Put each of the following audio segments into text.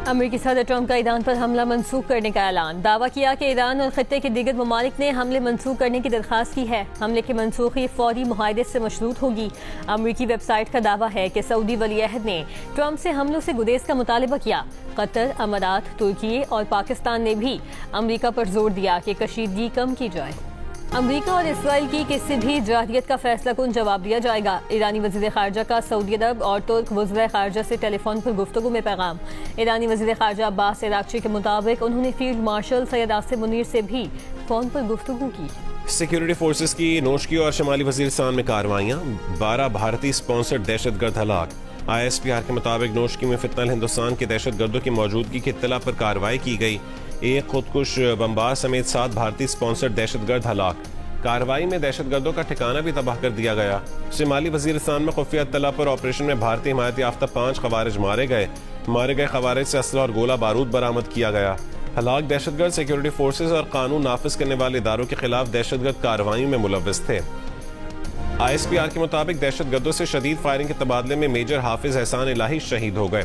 امریکی صدر ٹرمپ کا ایران پر حملہ منسوخ کرنے کا اعلان، دعویٰ کیا کہ ایران اور خطے کے دیگر ممالک نے حملے منسوخ کرنے کی درخواست کی ہے۔ حملے کی منسوخی فوری معاہدے سے مشروط ہوگی۔ امریکی ویب سائٹ کا دعویٰ ہے کہ سعودی ولی عہد نے ٹرمپ سے حملوں سے گریز کا مطالبہ کیا۔ قطر، امارات، ترکی اور پاکستان نے بھی امریکا پر زور دیا کہ کشیدگی کم کی جائے۔ امریکہ اور اسرائیل کی کسی بھی جارحیت کا فیصلہ کن جواب دیا جائے گا۔ ایرانی وزیر خارجہ کا سعودی عرب اور ترک وزراء خارجہ سے ٹیلی فون پر گفتگو میں پیغام۔ ایرانی وزیر خارجہ عباس عراقچی کے مطابق انہوں نے فیلڈ مارشل سید آصم منیر سے بھی فون پر گفتگو کی۔ سیکیورٹی فورسز کی نوشکی اور شمالی وزیرستان میں کارروائیاں، 12 بھارتی سپانسرڈ دہشت گرد ہلاک۔ ISPR کے مطابق نوشکی میں فی الحال ہندوستان کے دہشت گردوں کی موجودگی کی اطلاع پر کارروائی کی گئی۔ ایک خودکش بمبار سمیت 7 بھارتی سپانسرڈ دہشت گرد ہلاک۔ کارروائی میں دہشت گردوں کا ٹھکانہ بھی تباہ کر دیا گیا۔ شمالی وزیرستان میں خفیہ اطلاع پر آپریشن میں بھارتی حمایت یافتہ 5 خوارج مارے گئے خوارج سے اسلحہ اور گولہ بارود برآمد کیا گیا۔ ہلاک دہشت گرد سیکیورٹی فورسز اور قانون نافذ کرنے والے اداروں کے خلاف دہشت گرد کارروائیوں میں ملوث تھے۔ ISPR کے مطابق دہشت گردوں سے شدید فائرنگ کے تبادلے میں میجر حافظ احسان الہی شہید ہو گئے۔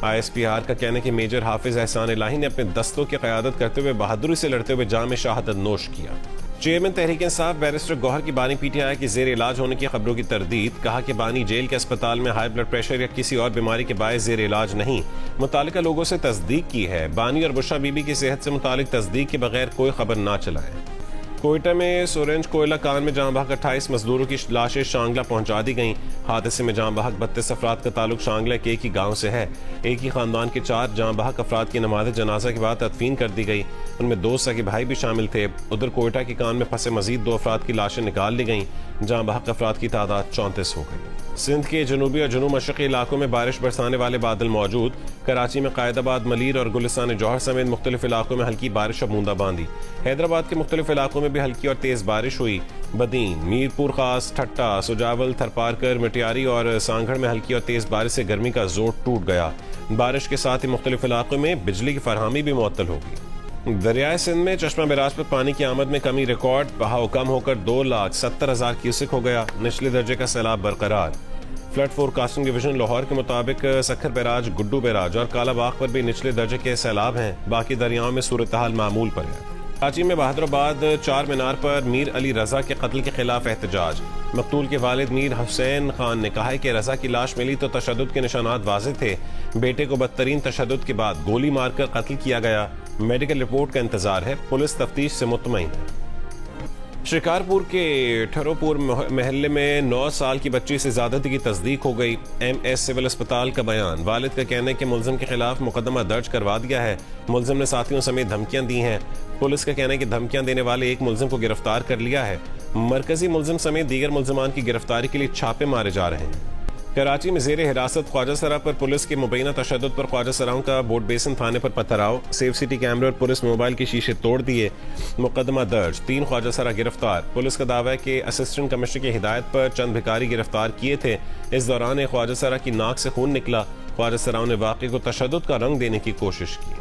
ISPR کا کہنا ہے کہ میجر حافظ احسان الہی نے اپنے دستوں کی قیادت کرتے ہوئے بہادری سے لڑتے ہوئے جام شہادت نوش کیا۔ چیئرمین تحریک انصاف بیرسٹر گوہر کی بانی PTI کی زیر علاج ہونے کی خبروں کی تردید، کہا کہ بانی جیل کے اسپتال میں ہائی بلڈ پریشر یا کسی اور بیماری کے باعث زیر علاج نہیں، متعلقہ لوگوں سے تصدیق کی ہے۔ بانی اور بشرا بی بی کی صحت سے متعلق تصدیق کے بغیر کوئی خبر نہ چلائیں۔ کوئٹہ میں سورنج کوئلہ کان میں جاں بحق 28 مزدوروں کی لاشیں شانگلہ پہنچا دی گئیں۔ حادثے میں جاں بحق 32 افراد کا تعلق شانگلہ کے ایک ہی گاؤں سے ہے۔ ایک ہی خاندان کے 4 جاں بحق افراد کی نماز جنازہ کے بعد تدفین کر دی گئی، ان میں 2 سگے بھائی بھی شامل تھے۔ ادھر کوئٹہ کے کان میں پھنسے مزید 2 افراد کی لاشیں نکال لی گئیں۔ جاں بحق افراد کی تعداد 34 ہو گئی۔ سندھ کے جنوبی اور جنوب مشرقی علاقوں میں بارش برسانے والے بادل موجود۔ کراچی میں قائد آباد، ملیر اور گلستان جوہر سمیت مختلف علاقوں میں ہلکی بارش اور بوندا باندی۔ حیدرآباد کے مختلف علاقوں میں بھی ہلکی اور تیز بارش ہوئی۔ بدین، میرپور خاص، ٹھٹا، سجاول، تھرپارکر، مٹیاری اور سانگھڑ میں ہلکی اور تیز بارش سے گرمی کا زور ٹوٹ گیا۔ بارش کے ساتھ ہی مختلف علاقوں میں بجلی کی فراہمی بھی معطل ہوگی۔ دریائے سندھ میں چشمہ براج پر پانی کی آمد میں کمی ریکارڈ، بہاؤ کم ہو کر 2,70,000 کیوسک ہو گیا۔ نچلے درجے کا سیلاب برقرار۔ فلڈ فورکاسٹنگ ڈویژن لاہور کے مطابق سکھر بیراج، گڈو بیراج اور کالا باغ پر بھی نچلے درجے کے سیلاب ہیں، باقی دریاؤں میں صورتحال معمول پر ہے۔ کراچی میں بہادر آباد چار مینار پر میر علی رضا کے قتل کے خلاف احتجاج۔ مقتول کے والد میر حسین خان نے کہا ہے کہ رضا کی لاش ملی تو تشدد کے نشانات واضح تھے، بیٹے کو بدترین تشدد کے بعد گولی مار کر قتل کیا گیا، میڈیکل رپورٹ کا انتظار ہے، پولیس تفتیش سے مطمئن ہے۔ شکارپور کے ٹھروپور محلے میں 9 سال کی بچی سے زیادتی کی تصدیق ہو گئی۔ MS سول اسپتال کا بیان، والد کا کہنا ہے کہ ملزم کے خلاف مقدمہ درج کروا دیا ہے، ملزم نے ساتھیوں سمیت دھمکیاں دی ہیں، پولیس کا کہنا ہے کہ دھمکیاں دینے والے ایک ملزم کو گرفتار کر لیا ہے، مرکزی ملزم سمیت دیگر ملزمان کی گرفتاری کے لیے چھاپے مارے جا رہے ہیں۔ کراچی میں زیر حراست خواجہ سرا پر پولیس کے مبینہ تشدد پر خواجہ سراؤں کا بورڈ بیسن تھانے پر پتھراؤ، سیف سٹی کیمرے اور پولیس موبائل کے شیشے توڑ دیے، مقدمہ درج، 3 خواجہ سرا گرفتار۔ پولیس کا دعویٰ ہے کہ اسسٹنٹ کمشنر کی ہدایت پر چند بھکاری گرفتار کیے تھے، اس دوران ایک خواجہ سرا کی ناک سے خون نکلا، خواجہ سراؤں نے واقعے کو تشدد کا رنگ دینے کی کوشش کی۔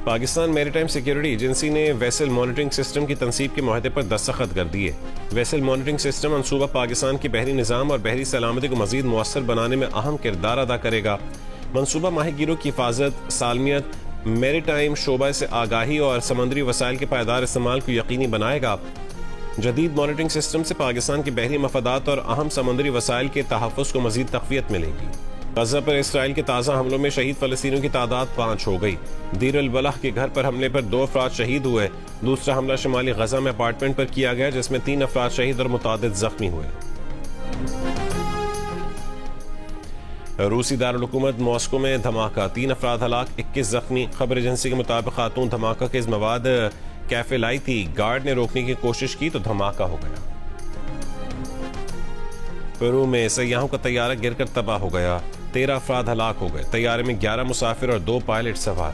پاکستان میری ٹائم سیکیورٹی ایجنسی نے ویسل مانیٹرنگ سسٹم کی تنصیب کے معاہدے پر دستخط کر دیے۔ ویسل مانیٹرنگ سسٹم منصوبہ پاکستان کی بحری نظام اور بحری سلامتی کو مزید مؤثر بنانے میں اہم کردار ادا کرے گا۔ منصوبہ ماہی گیروں کی حفاظت، سالمیت، میری ٹائم شعبہ سے آگاہی اور سمندری وسائل کے پائیدار استعمال کو یقینی بنائے گا۔ جدید مانیٹرنگ سسٹم سے پاکستان کے بحری مفادات اور اہم سمندری وسائل کے تحفظ کو مزید تقویت ملے گی۔ غزہ پر اسرائیل کے تازہ حملوں میں شہید فلسطینیوں کی تعداد 5 ہو گئی۔ دیر البلح کے گھر پر حملے پر 2 افراد شہید ہوئے، دوسرا حملہ شمالی غزہ میں اپارٹمنٹ پر کیا گیا جس میں 3 افراد شہید اور متعدد زخمی ہوئے۔ روسی دارالحکومت ماسکو میں دھماکہ، 3 افراد ہلاک، 21 زخمی۔ خبر ایجنسی کے مطابق خاتون دھماکہ کے مواد کیفے لائی تھی، گارڈ نے روکنے کی کوشش کی تو دھماکہ ہو گیا۔ پیرو میں سیاحوں کا طیارہ گر کر تباہ ہو گیا، 13 افراد ہلاک ہو گئے، طیارے میں 11 مسافر اور 2 پائلٹ سوار۔